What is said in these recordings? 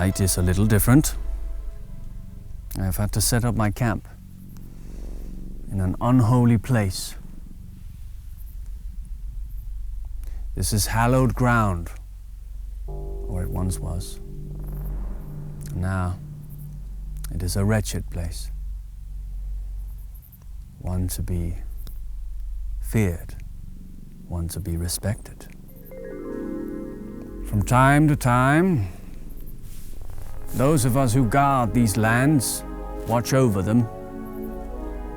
Tonight is a little different. I've had to set up my camp in an unholy place. This is hallowed ground, or it once was. Now, it is a wretched place. One to be feared, one to be respected. From time to time, those of us who guard these lands, watch over them,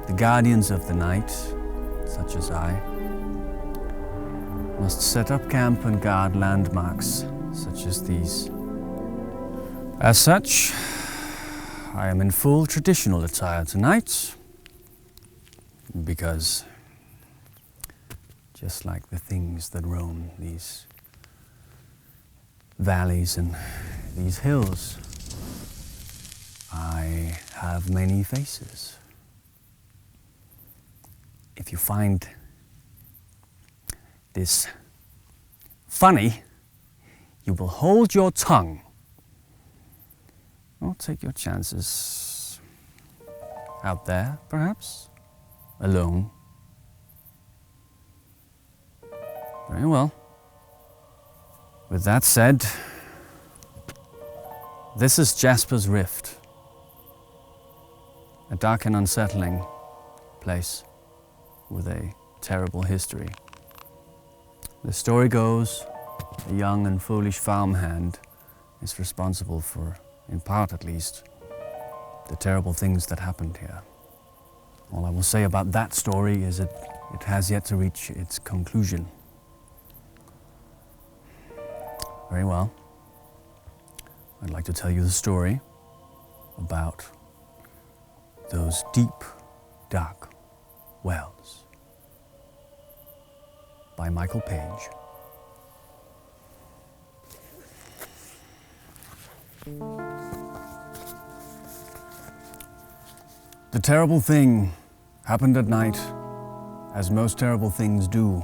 the guardians of the night, such as I, must set up camp and guard landmarks such as these. As such, I am in full traditional attire tonight, because just like the things that roam these valleys and these hills, I have many faces. If you find this funny, you will hold your tongue. Or take your chances out there, perhaps, alone. Very well. With that said, this is Jasper's Rift, a dark and unsettling place with a terrible history. The story goes, a young and foolish farmhand is responsible for, in part at least, the terrible things that happened here. All I will say about that story is it has yet to reach its conclusion. Very well. I'd like to tell you the story about those deep, dark wells by Michael Page. The terrible thing happened at night, as most terrible things do.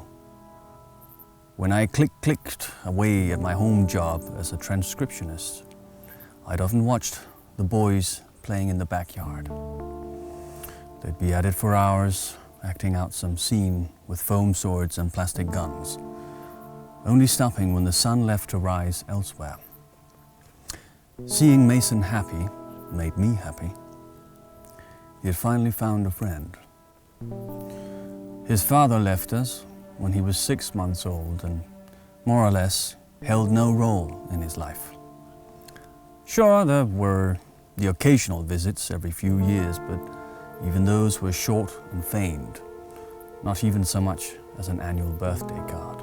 When I clicked away at my home job as a transcriptionist, I'd often watched the boys playing in the backyard. They'd be at it for hours, acting out some scene with foam swords and plastic guns, only stopping when the sun left to rise elsewhere. Seeing Mason happy made me happy. He had finally found a friend. His father left us when he was 6 months old and more or less held no role in his life. Sure, there were the occasional visits every few years, but even those were short and feigned, not even so much as an annual birthday card.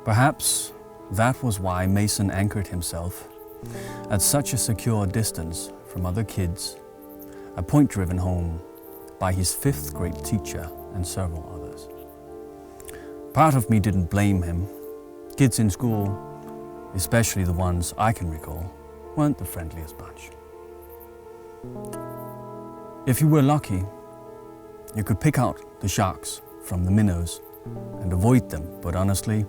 Perhaps that was why Mason anchored himself at such a secure distance from other kids, a point driven home by his 5th grade teacher and several others. Part of me didn't blame him. Kids in school, especially the ones I can recall, weren't the friendliest bunch. If you were lucky, you could pick out the sharks from the minnows and avoid them, but honestly,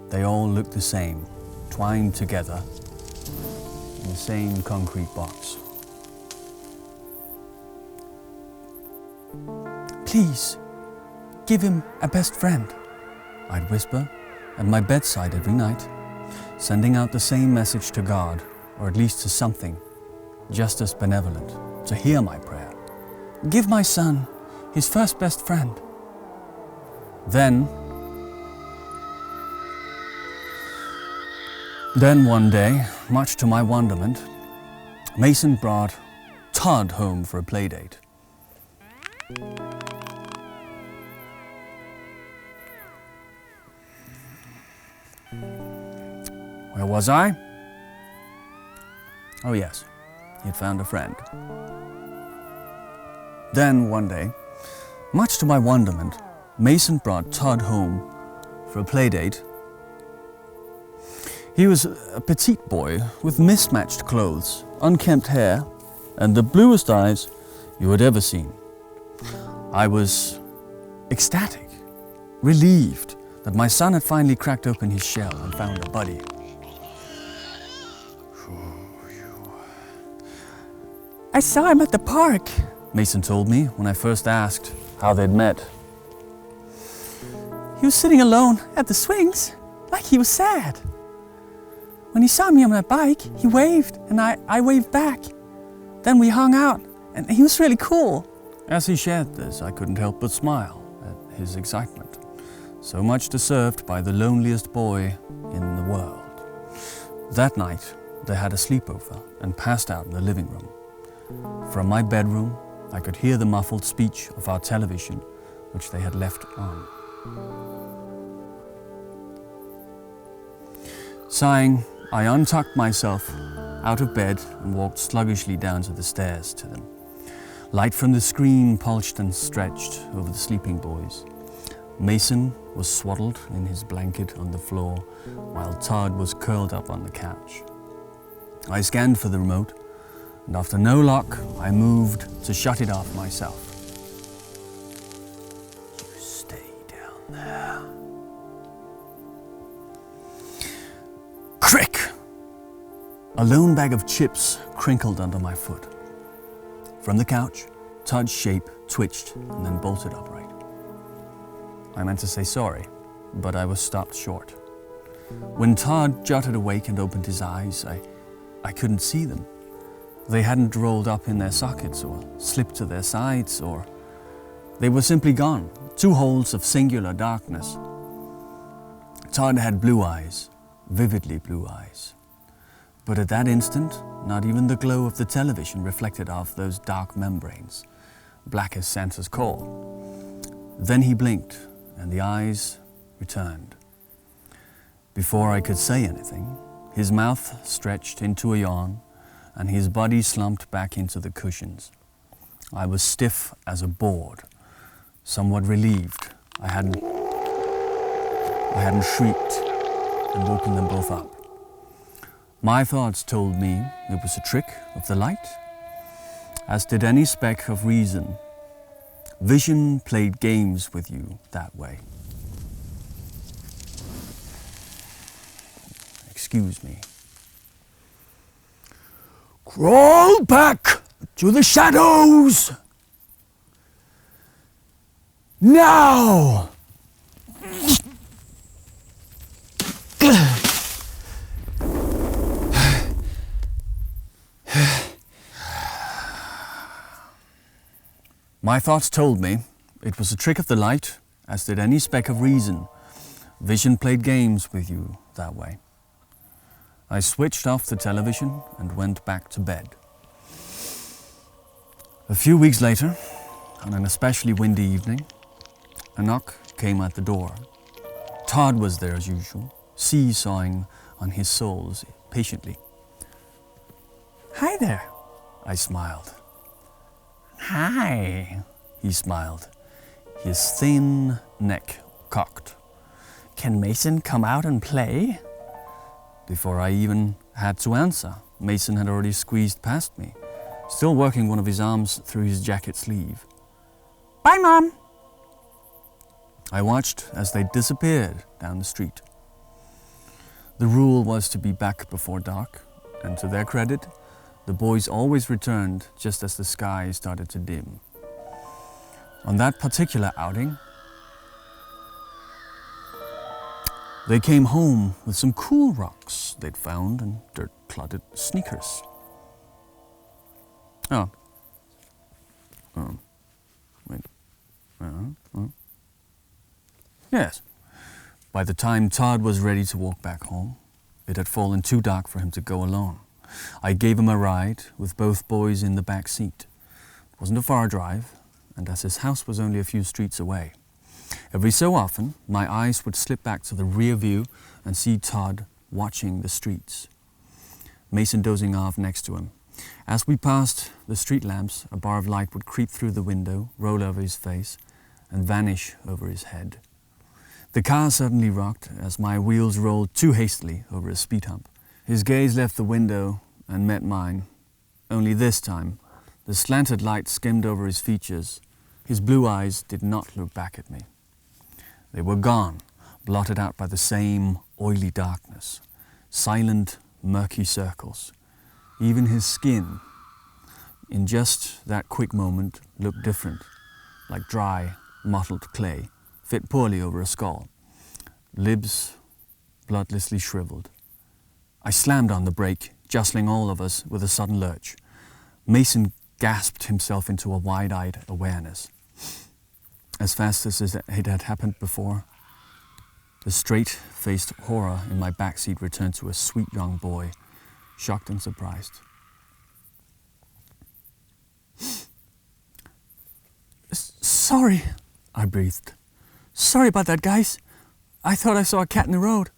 they all looked the same, twined together in the same concrete box. "Please, give him a best friend," I'd whisper at my bedside every night, sending out the same message to God, or at least to something just as benevolent, to hear my prayer. "Give my son his first best friend." Then one day, much to my wonderment, Mason brought Todd home for a play date. Where was I? Oh yes, he had found a friend. Then one day, much to my wonderment, Mason brought Todd home for a play date. He was a petite boy with mismatched clothes, unkempt hair, and the bluest eyes you had ever seen. I was ecstatic, relieved that my son had finally cracked open his shell and found a buddy. I saw him at the park, Mason told me when I first asked how they'd met. He was sitting alone at the swings, like he was sad. When he saw me on my bike, he waved, and I waved back. Then we hung out, and he was really cool. As he shared this, I couldn't help but smile at his excitement, so much deserved by the loneliest boy in the world. That night, they had a sleepover and passed out in the living room. From my bedroom, I could hear the muffled speech of our television, which they had left on. Sighing, I untucked myself out of bed and walked sluggishly down to the stairs to them. Light from the screen pulsed and stretched over the sleeping boys. Mason was swaddled in his blanket on the floor, while Todd was curled up on the couch. I scanned for the remote, and after no luck, I moved to shut it off myself. You stay down there. Crick! A lone bag of chips crinkled under my foot. From the couch, Todd's shape twitched and then bolted upright. I meant to say sorry, but I was stopped short. When Todd jutted awake and opened his eyes, I couldn't see them. They hadn't rolled up in their sockets or slipped to their sides, or they were simply gone, 2 holes of singular darkness. Todd had blue eyes, vividly blue eyes. But at that instant, not even the glow of the television reflected off those dark membranes, black as Santa's coal. Then he blinked, and the eyes returned. Before I could say anything, his mouth stretched into a yawn, and his body slumped back into the cushions. I was stiff as a board, somewhat relieved I hadn't shrieked and woken them both up. My thoughts told me it was a trick of the light, as did any speck of reason. Vision played games with you that way. Excuse me. Crawl back to the shadows! Now! My thoughts told me it was a trick of the light, as did any speck of reason. Vision played games with you that way. I switched off the television and went back to bed. A few weeks later, on an especially windy evening, a knock came at the door. Todd was there as usual, seesawing on his soles patiently. Hi there. I smiled. Hi, he smiled, his thin neck cocked. Can Mason come out and play? Before I even had to answer, Mason had already squeezed past me, still working one of his arms through his jacket sleeve. Bye, Mom. I watched as they disappeared down the street. The rule was to be back before dark, and to their credit, the boys always returned just as the sky started to dim. On that particular outing, they came home with some cool rocks they'd found in dirt-clotted sneakers. Yes. By the time Todd was ready to walk back home, it had fallen too dark for him to go alone. I gave him a ride with both boys in the back seat. It wasn't a far drive, and as his house was only a few streets away, every so often my eyes would slip back to the rear view and see Todd watching the streets, Mason dozing off next to him. As we passed the street lamps, a bar of light would creep through the window, roll over his face, and vanish over his head. The car suddenly rocked as my wheels rolled too hastily over a speed hump. His gaze left the window and met mine. Only this time, the slanted light skimmed over his features. His blue eyes did not look back at me. They were gone, blotted out by the same oily darkness, silent, murky circles. Even his skin, in just that quick moment, looked different, like dry, mottled clay, fit poorly over a skull. Lips bloodlessly shriveled. I slammed on the brake, jostling all of us with a sudden lurch. Mason gasped himself into a wide-eyed awareness. As fast as it had happened before, the straight-faced horror in my backseat returned to a sweet young boy, shocked and surprised. Sorry, I breathed. Sorry about that, guys. I thought I saw a cat in the road.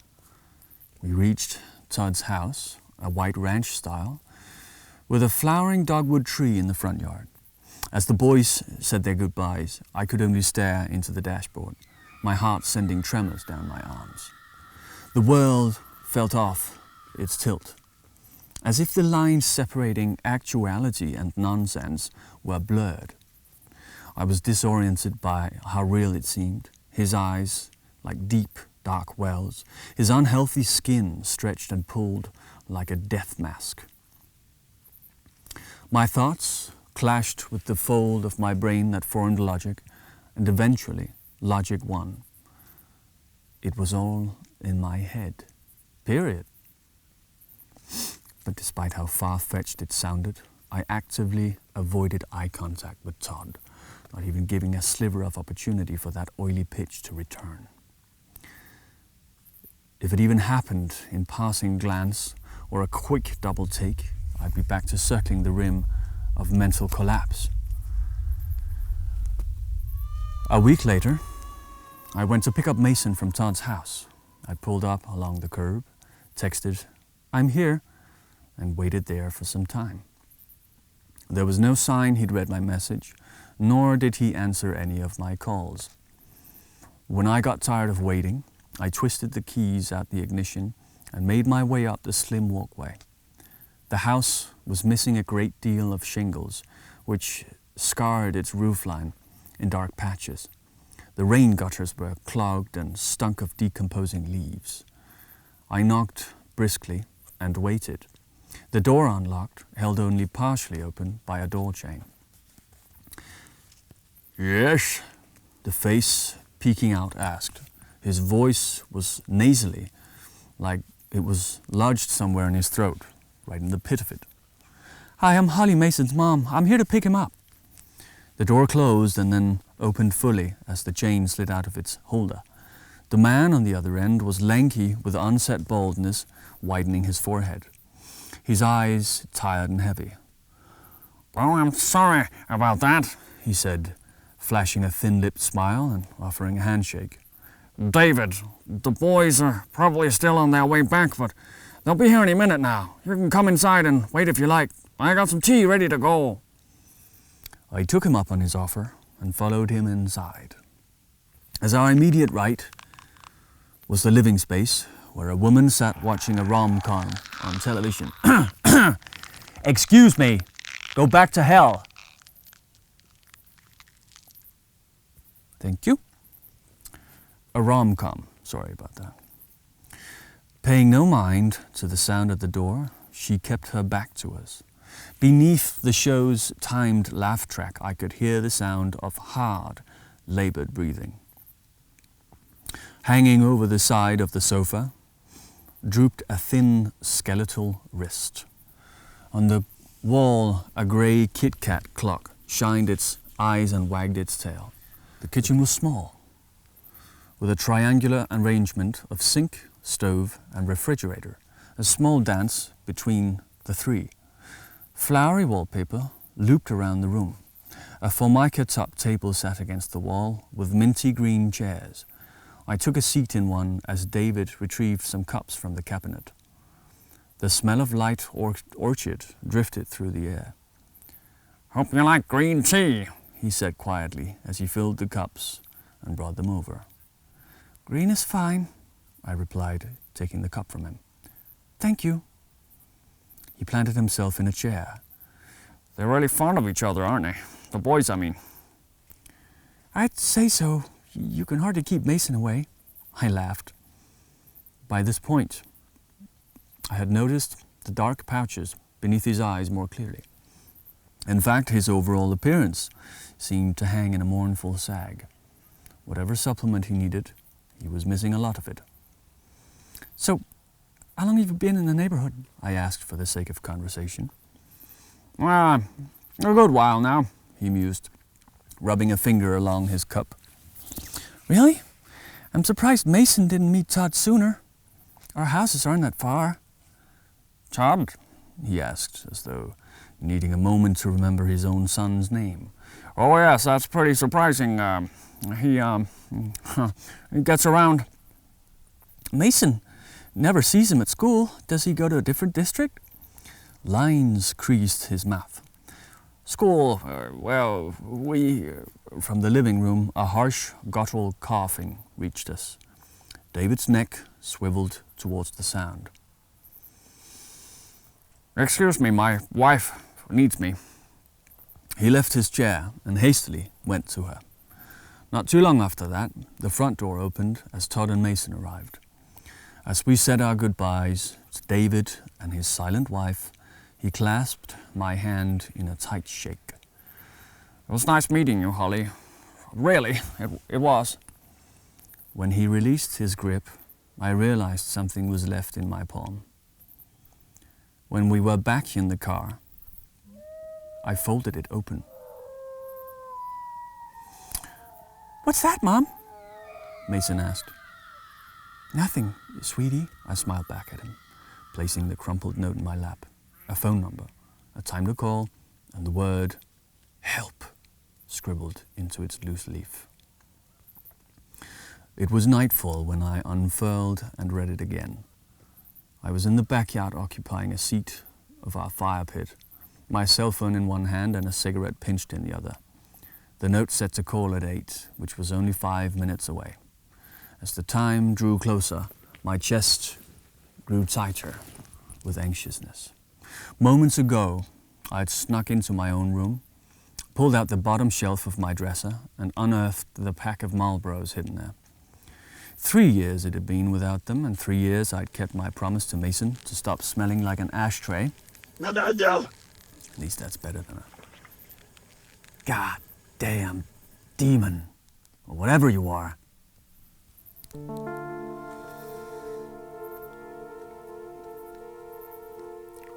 We reached Todd's house, a white ranch style, with a flowering dogwood tree in the front yard. As the boys said their goodbyes, I could only stare into the dashboard, my heart sending tremors down my arms. The world felt off its tilt, as if the lines separating actuality and nonsense were blurred. I was disoriented by how real it seemed, his eyes like deep, dark wells, his unhealthy skin stretched and pulled like a death mask. My thoughts clashed with the fold of my brain that formed logic, and eventually logic won. It was all in my head, period. But despite how far-fetched it sounded, I actively avoided eye contact with Todd, not even giving a sliver of opportunity for that oily pitch to return. If it even happened in passing glance or a quick double take, I'd be back to circling the rim of mental collapse. A week later, I went to pick up Mason from Todd's house. I pulled up along the curb, texted, "I'm here," and waited there for some time. There was no sign he'd read my message, nor did he answer any of my calls. When I got tired of waiting, I twisted the keys out the ignition and made my way up the slim walkway. The house was missing a great deal of shingles, which scarred its roofline in dark patches. The rain gutters were clogged and stunk of decomposing leaves. I knocked briskly and waited. The door unlocked, held only partially open by a door chain. "Yes?" the face peeking out asked. His voice was nasally, like it was lodged somewhere in his throat, right in the pit of it. "Hi, I'm Holly Mason's mom. I'm here to pick him up." The door closed and then opened fully as the chain slid out of its holder. The man on the other end was lanky with unset baldness widening his forehead. His eyes tired and heavy. "Oh, I'm sorry about that," he said, flashing a thin-lipped smile and offering a handshake. "David, the boys are probably still on their way back, but they'll be here any minute now. You can come inside and wait if you like. I got some tea ready to go." I took him up on his offer and followed him inside. As our immediate right was the living space, where a woman sat watching a rom-com on television. "Excuse me, go back to hell." Thank you. A rom-com, sorry about that. Paying no mind to the sound at the door, she kept her back to us. Beneath the show's timed laugh track, I could hear the sound of hard, labored breathing. Hanging over the side of the sofa, drooped a thin skeletal wrist. On the wall, a grey Kit Kat clock shined its eyes and wagged its tail. The kitchen was small, with a triangular arrangement of sink, stove, and refrigerator, a small dance between the three. Flowery wallpaper looped around the room. A formica-topped table sat against the wall with minty green chairs. I took a seat in one as David retrieved some cups from the cabinet. The smell of light orchard drifted through the air. "Hope you like green tea," he said quietly as he filled the cups and brought them over. "Green is fine," I replied, taking the cup from him. "Thank you." He planted himself in a chair. "They're really fond of each other, aren't they? The boys, I mean." "I'd say so. You can hardly keep Mason away." I laughed. By this point, I had noticed the dark pouches beneath his eyes more clearly. In fact, his overall appearance seemed to hang in a mournful sag. Whatever supplement he needed, he was missing a lot of it. So, how long have you been in the neighborhood? I asked for the sake of conversation. A good while now, he mused, rubbing a finger along his cup. Really? I'm surprised Mason didn't meet Todd sooner. Our houses aren't that far. Todd? He asked, as though needing a moment to remember his own son's name. Oh yes, that's pretty surprising. He gets around. Mason never sees him at school. Does he go to a different district? Lines creased his mouth. School, From the living room, a harsh, guttural coughing reached us. David's neck swiveled towards the sound. Excuse me, my wife needs me. He left his chair and hastily went to her. Not too long after that, the front door opened as Todd and Mason arrived. As we said our goodbyes to David and his silent wife, he clasped my hand in a tight shake. It was nice meeting you, Holly. Really, it was. When he released his grip, I realized something was left in my palm. When we were back in the car, I folded it open. What's that, Mom? Mason asked. Nothing, sweetie. I smiled back at him, placing the crumpled note in my lap. A phone number, a time to call, and the word help scribbled into its loose leaf. It was nightfall when I unfurled and read it again. I was in the backyard occupying a seat of our fire pit, my cell phone in one hand and a cigarette pinched in the other. The note said to call at 8, which was only 5 minutes away. As the time drew closer, my chest grew tighter with anxiousness. Moments ago, I had snuck into my own room, pulled out the bottom shelf of my dresser, and unearthed the pack of Marlboros hidden there. 3 years it had been without them, and 3 years I'd kept my promise to Mason to stop smelling like an ashtray. At least that's better than a goddamn demon, or whatever you are.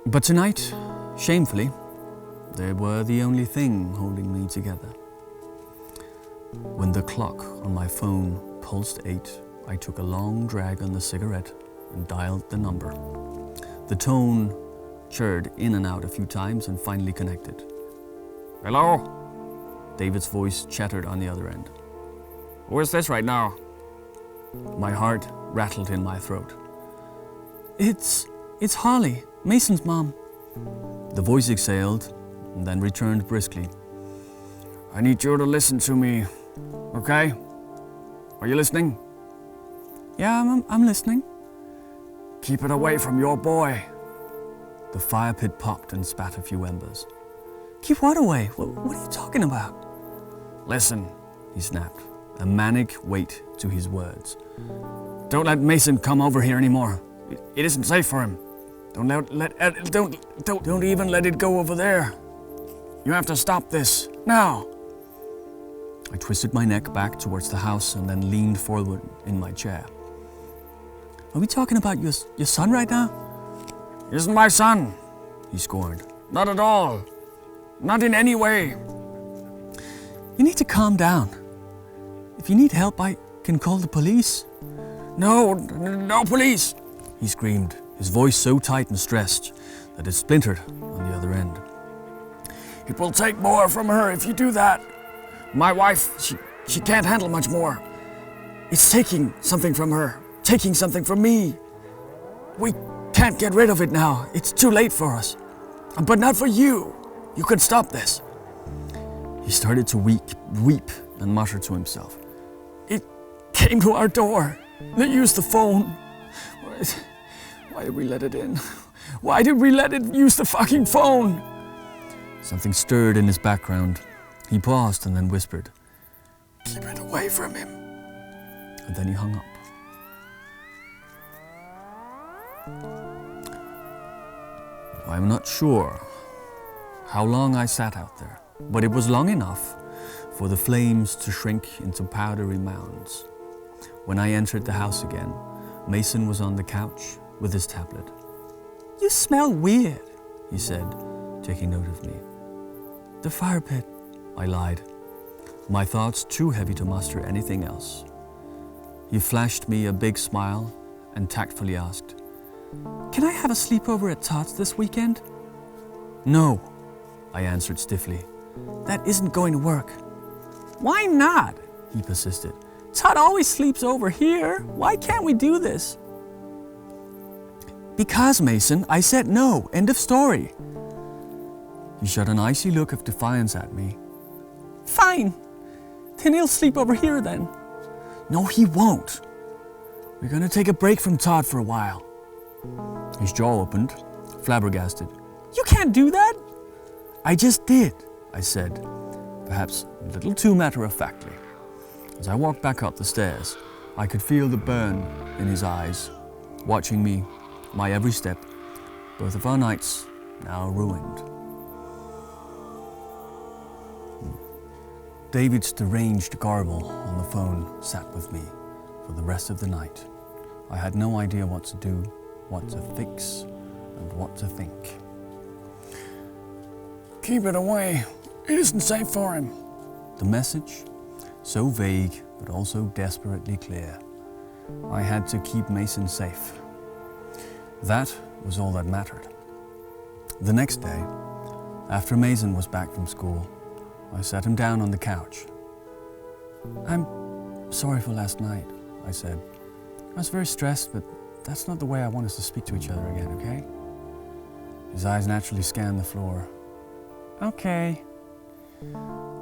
But tonight, shamefully, they were the only thing holding me together. When the clock on my phone pulsed 8, I took a long drag on the cigarette and dialed the number. The tone churred in and out a few times and finally connected. Hello? David's voice chattered on the other end. Who is this right now? My heart rattled in my throat. It's Holly, Mason's mom. The voice exhaled and then returned briskly. I need you to listen to me, okay? Are you listening? Yeah, I'm listening. Keep it away from your boy. The fire pit popped and spat a few embers. Keep what away? What are you talking about? Listen, he snapped, a manic weight to his words. Don't let Mason come over here anymore. It isn't safe for him. Don't even let it go over there. You have to stop this now. I twisted my neck back towards the house and then leaned forward in my chair. Are we talking about your son right now? He isn't my son, he scorned. Not at all. Not in any way. You need to calm down. If you need help, I can call the police. No police, he screamed, his voice so tight and stressed that it splintered on the other end. It will take more from her if you do that. My wife, she can't handle much more. It's taking something from her, taking something from me. We can't get rid of it now. It's too late for us. But not for you. You can stop this. He started to weep and mutter to himself. It came to our door. They used the phone. Why did we let it in? Why did we let it use the fucking phone? Something stirred in his background. He paused and then whispered, Keep it away from him. And then he hung up. I'm not sure how long I sat out there, but it was long enough for the flames to shrink into powdery mounds. When I entered the house again, Mason was on the couch with his tablet. You smell weird. He said, taking note of me. The fire pit. I lied, my thoughts too heavy to muster anything else. He flashed me a big smile and tactfully asked, Can I have a sleepover at Todd's this weekend? No, I answered stiffly. That isn't going to work. Why not? He persisted. Todd always sleeps over here. Why can't we do this? Because, Mason, I said no. End of story. He shot an icy look of defiance at me. Fine. Then he'll sleep over here then. No, he won't. We're gonna take a break from Todd for a while. His jaw opened, flabbergasted. You can't do that. I just did, I said, perhaps a little too matter-of-factly. As I walked back up the stairs, I could feel the burn in his eyes, watching me, my every step, both of our nights now ruined. David's deranged garble on the phone sat with me for the rest of the night. I had no idea what to do, what to fix, and what to think. Keep it away. It isn't safe for him. The message, so vague but also desperately clear. I had to keep Mason safe. That was all that mattered. The next day, after Mason was back from school, I sat him down on the couch. I'm sorry for last night, I said. I was very stressed, but that's not the way I want us to speak to each other again, okay? His eyes naturally scanned the floor. Okay.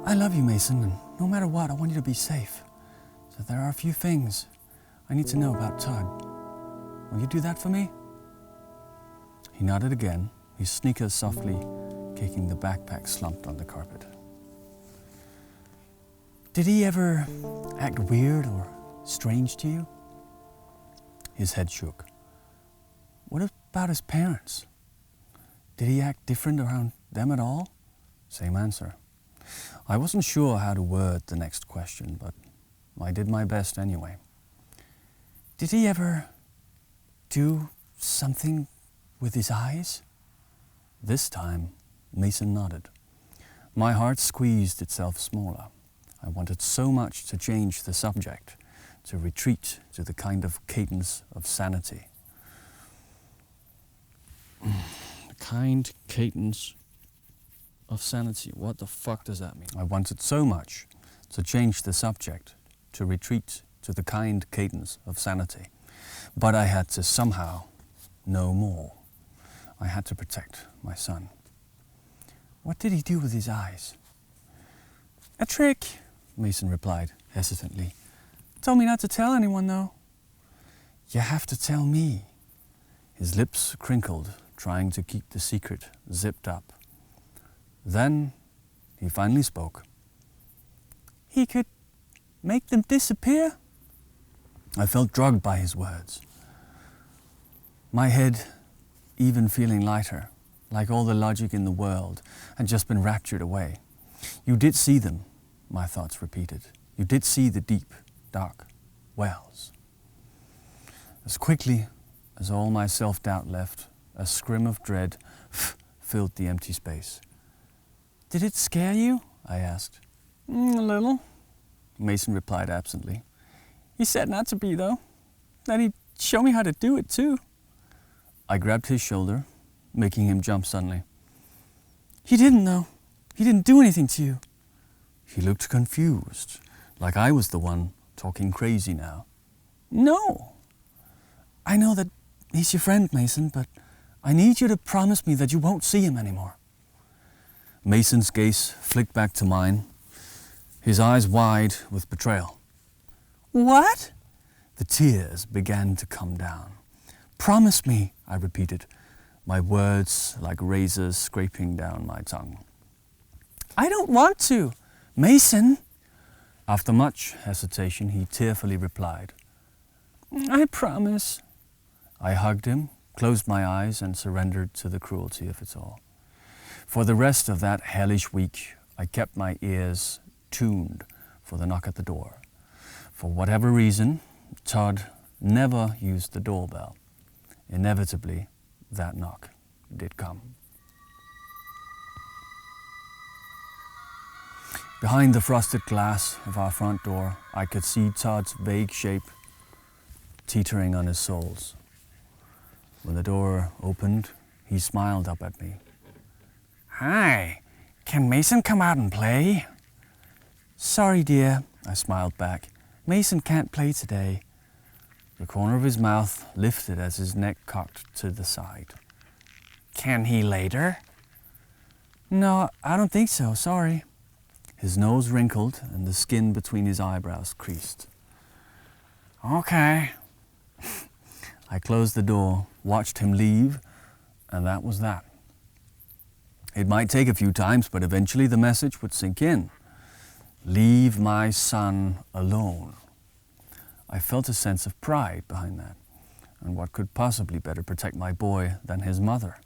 I love you, Mason, and no matter what, I want you to be safe. So there are a few things I need to know about Todd. Will you do that for me? He nodded again, his sneakers softly kicking the backpack slumped on the carpet. Did he ever act weird or strange to you? His head shook. What about his parents? Did he act different around them at all? Same answer. I wasn't sure how to word the next question, but I did my best anyway. Did he ever do something with his eyes? This time, Mason nodded. My heart squeezed itself smaller. I wanted so much to change the subject, to retreat to the kind of cadence of sanity. The kind cadence of sanity. What the fuck does that mean? I wanted so much to change the subject, to retreat to the kind cadence of sanity. But I had to somehow know more. I had to protect my son. What did he do with his eyes? A trick, Mason replied hesitantly. Told me not to tell anyone though. You have to tell me. His lips crinkled, trying to keep the secret zipped up. Then he finally spoke. He could make them disappear? I felt drugged by his words. My head even feeling lighter, like all the logic in the world had just been raptured away. You did see them, my thoughts repeated. You did see the deep, dark wells. As quickly as all my self-doubt left, a scream of dread filled the empty space. Did it scare you? I asked. A little. Mason replied absently. He said not to be though. That he'd show me how to do it too. I grabbed his shoulder, making him jump suddenly. He didn't though. He didn't do anything to you. He looked confused, like I was the one talking crazy now. No. I know that he's your friend, Mason, but I need you to promise me that you won't see him anymore. Mason's gaze flicked back to mine, his eyes wide with betrayal. What? The tears began to come down. Promise me, I repeated, my words like razors scraping down my tongue. I don't want to. Mason. After much hesitation, he tearfully replied. I promise. I hugged him, closed my eyes, and surrendered to the cruelty of it all. For the rest of that hellish week, I kept my ears tuned for the knock at the door. For whatever reason, Todd never used the doorbell. Inevitably, that knock did come. Behind the frosted glass of our front door, I could see Todd's vague shape teetering on his soles. When the door opened, he smiled up at me. Hi, can Mason come out and play? Sorry, dear, I smiled back. Mason can't play today. The corner of his mouth lifted as his neck cocked to the side. Can he later? No, I don't think so, sorry. His nose wrinkled and the skin between his eyebrows creased. Okay. I closed the door, watched him leave, and that was that. It might take a few times, but eventually the message would sink in. Leave my son alone. I felt a sense of pride behind that, and what could possibly better protect my boy than his mother?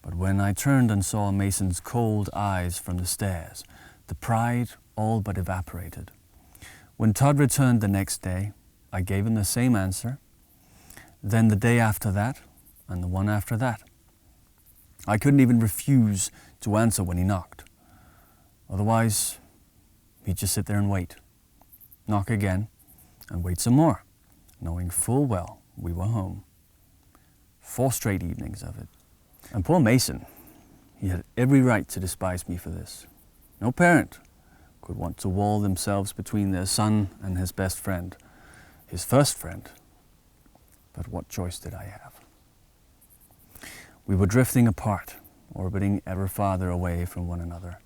But when I turned and saw Mason's cold eyes from the stairs, the pride all but evaporated. When Todd returned the next day, I gave him the same answer, then the day after that, and the one after that. I couldn't even refuse to answer when he knocked. Otherwise, he'd just sit there and wait, knock again, and wait some more, knowing full well we were home. 4 straight evenings of it. And poor Mason, he had every right to despise me for this. No parent could want to wall themselves between their son and his best friend, his first friend. But what choice did I have? We were drifting apart, orbiting ever farther away from one another.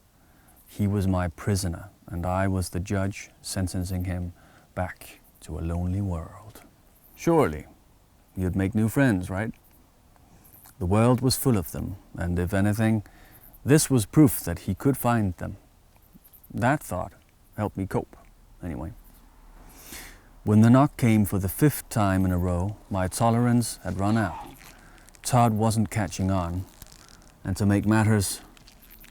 He was my prisoner, and I was the judge sentencing him back to a lonely world. Surely, you'd make new friends, right? The world was full of them, and if anything, this was proof that he could find them. That thought helped me cope, anyway. When the knock came for the 5th time in a row, my tolerance had run out. Todd wasn't catching on, and to make matters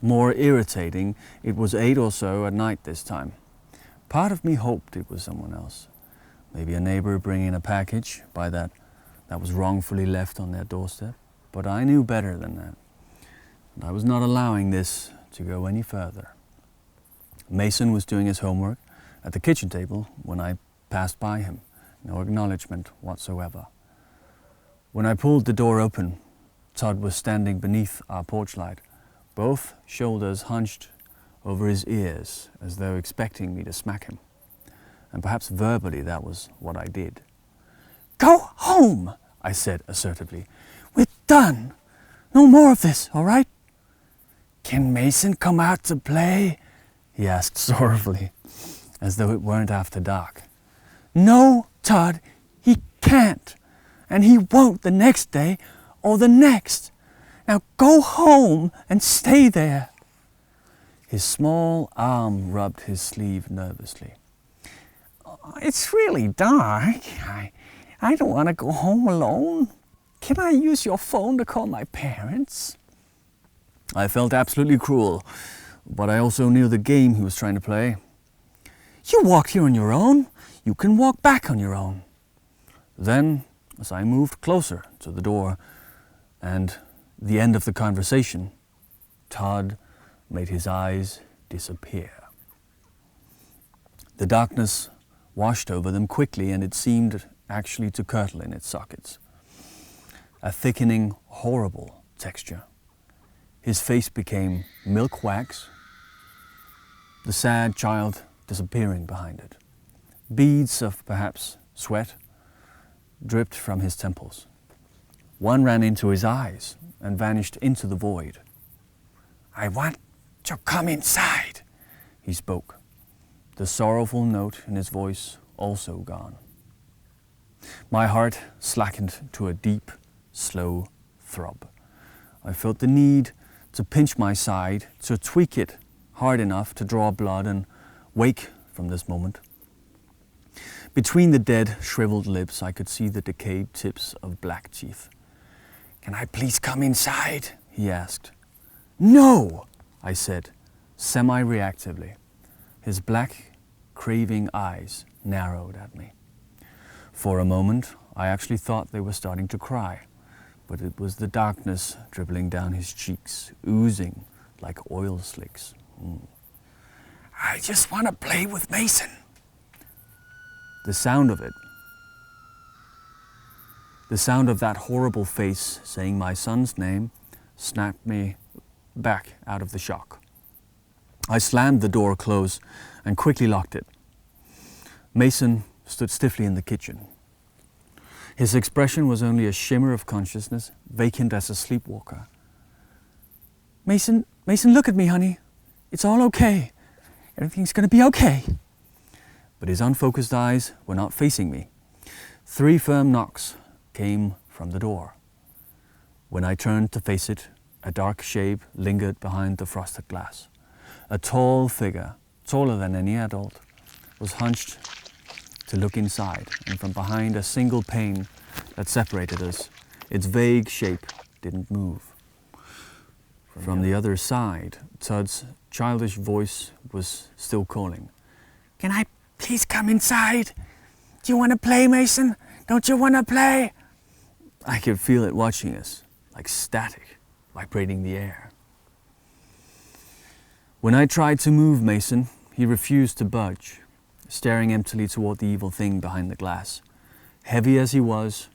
more irritating, it was 8 or so at night this time. Part of me hoped it was someone else. Maybe a neighbor bringing a package that was wrongfully left on their doorstep. But I knew better than that, and I was not allowing this to go any further. Mason was doing his homework at the kitchen table when I passed by him, no acknowledgement whatsoever. When I pulled the door open, Todd was standing beneath our porch light, both shoulders hunched over his ears as though expecting me to smack him. And perhaps verbally that was what I did. Go home, I said assertively. We're done. No more of this, all right? Can Mason come out to play? He asked sorrowfully, as though it weren't after dark. No, Todd, he can't. And he won't the next day or the next. Now go home and stay there. His small arm rubbed his sleeve nervously. It's really dark. I don't want to go home alone. Can I use your phone to call my parents? I felt absolutely cruel, but I also knew the game he was trying to play. You walked here on your own. You can walk back on your own. Then, as I moved closer to the door and the end of the conversation, Todd made his eyes disappear. The darkness washed over them quickly, and it seemed actually to curdle in its sockets. A thickening, horrible texture. His face became milk wax, the sad child disappearing behind it. Beads of perhaps sweat dripped from his temples. One ran into his eyes and vanished into the void. I want to come inside, he spoke, the sorrowful note in his voice also gone. My heart slackened to a deep, slow throb. I felt the need to pinch my side, to tweak it hard enough to draw blood and wake from this moment. Between the dead, shriveled lips, I could see the decayed tips of black teeth. Can I please come inside? He asked. No, I said, semi-reactively. His black, craving eyes narrowed at me. For a moment, I actually thought they were starting to cry, but it was the darkness dribbling down his cheeks, oozing like oil slicks. I just want to play with Mason. The sound of it, the sound of that horrible face saying my son's name, snapped me back out of the shock. I slammed the door close and quickly locked it. Mason stood stiffly in the kitchen. His expression was only a shimmer of consciousness, vacant as a sleepwalker. Mason, look at me, honey. It's all okay. Everything's gonna be okay. But his unfocused eyes were not facing me. 3 firm knocks came from the door. When I turned to face it, a dark shape lingered behind the frosted glass. A tall figure, taller than any adult, was hunched to look inside, and from behind a single pane that separated us, its vague shape didn't move. From the other side, Todd's childish voice was still calling. Can I please come inside? Do you want to play, Mason? Don't you want to play? I could feel it watching us, like static, vibrating the air. When I tried to move Mason, he refused to budge, staring emptily toward the evil thing behind the glass. Heavy as he was,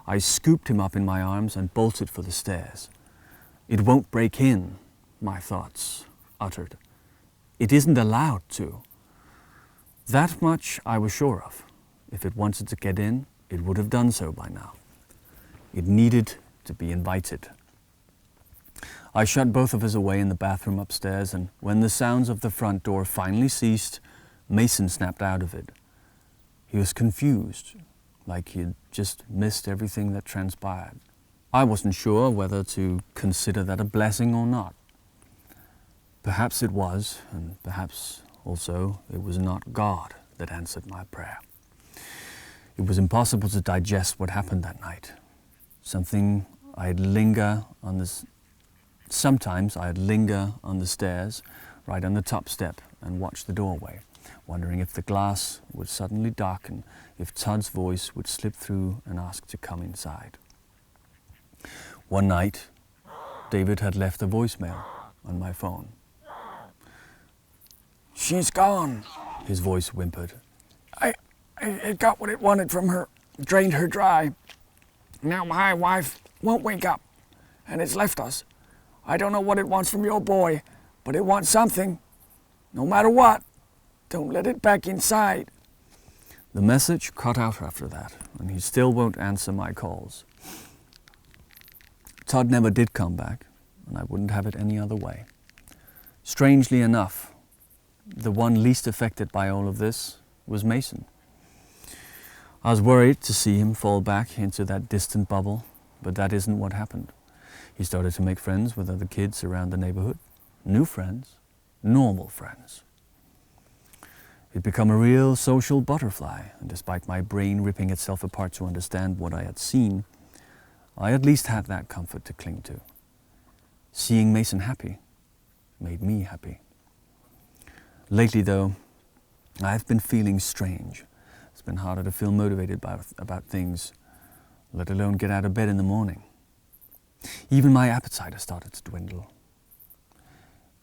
I scooped him up in my arms and bolted for the stairs. It won't break in, my thoughts uttered. It isn't allowed to. That much I was sure of. If it wanted to get in, it would have done so by now. It needed to be invited. I shut both of us away in the bathroom upstairs, and when the sounds of the front door finally ceased, Mason snapped out of it. He was confused, like he had just missed everything that transpired. I wasn't sure whether to consider that a blessing or not. Perhaps it was, and perhaps also it was not God that answered my prayer. It was impossible to digest what happened that night. Sometimes I'd linger on the stairs, right on the top step, and watch the doorway, wondering if the glass would suddenly darken, if Todd's voice would slip through and ask to come inside. One night, David had left a voicemail on my phone. She's gone, his voice whimpered. It got what it wanted from her, drained her dry. Now my wife won't wake up, and it's left us. I don't know what it wants from your boy, but it wants something. No matter what, don't let it back inside. The message cut out after that, and he still won't answer my calls. Todd never did come back, and I wouldn't have it any other way. Strangely enough, the one least affected by all of this was Mason. I was worried to see him fall back into that distant bubble, but that isn't what happened. He started to make friends with other kids around the neighborhood. New friends, normal friends. He'd become a real social butterfly, and despite my brain ripping itself apart to understand what I had seen, I at least had that comfort to cling to. Seeing Mason happy made me happy. Lately, though, I've been feeling strange. It's been harder to feel motivated about things, let alone get out of bed in the morning. Even my appetite has started to dwindle.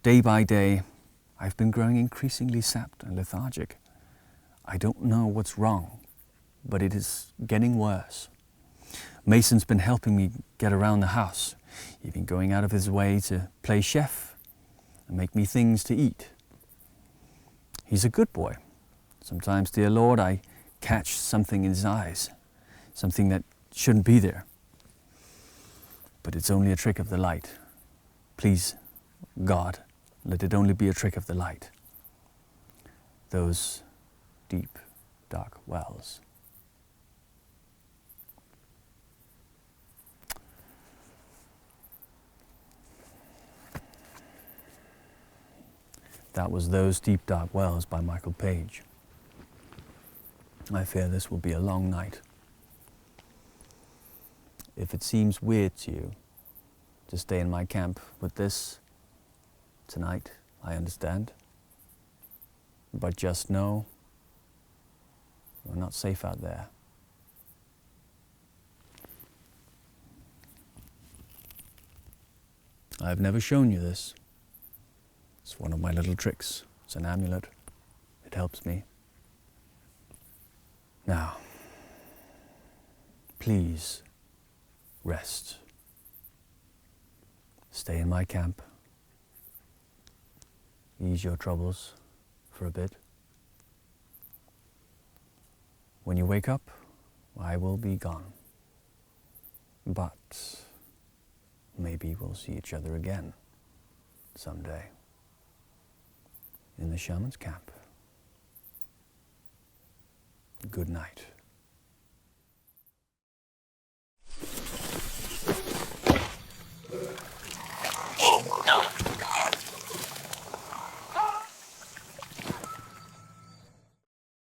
Day by day, I've been growing increasingly sapped and lethargic. I don't know what's wrong, but it is getting worse. Mason's been helping me get around the house. He's been going out of his way to play chef and make me things to eat. He's a good boy. Sometimes, dear Lord, I catch something in his eyes, something that shouldn't be there. But it's only a trick of the light. Please, God, let it only be a trick of the light. Those deep, dark wells. That was Those Deep Dark Wells by Michael Page. I fear this will be a long night. If it seems weird to you to stay in my camp with this tonight, I understand. But just know, you're not safe out there. I've never shown you this. It's one of my little tricks. It's an amulet. It helps me. Now, please rest. Stay in my camp. Ease your troubles for a bit. When you wake up, I will be gone. But maybe we'll see each other again someday in the shaman's camp. Good night.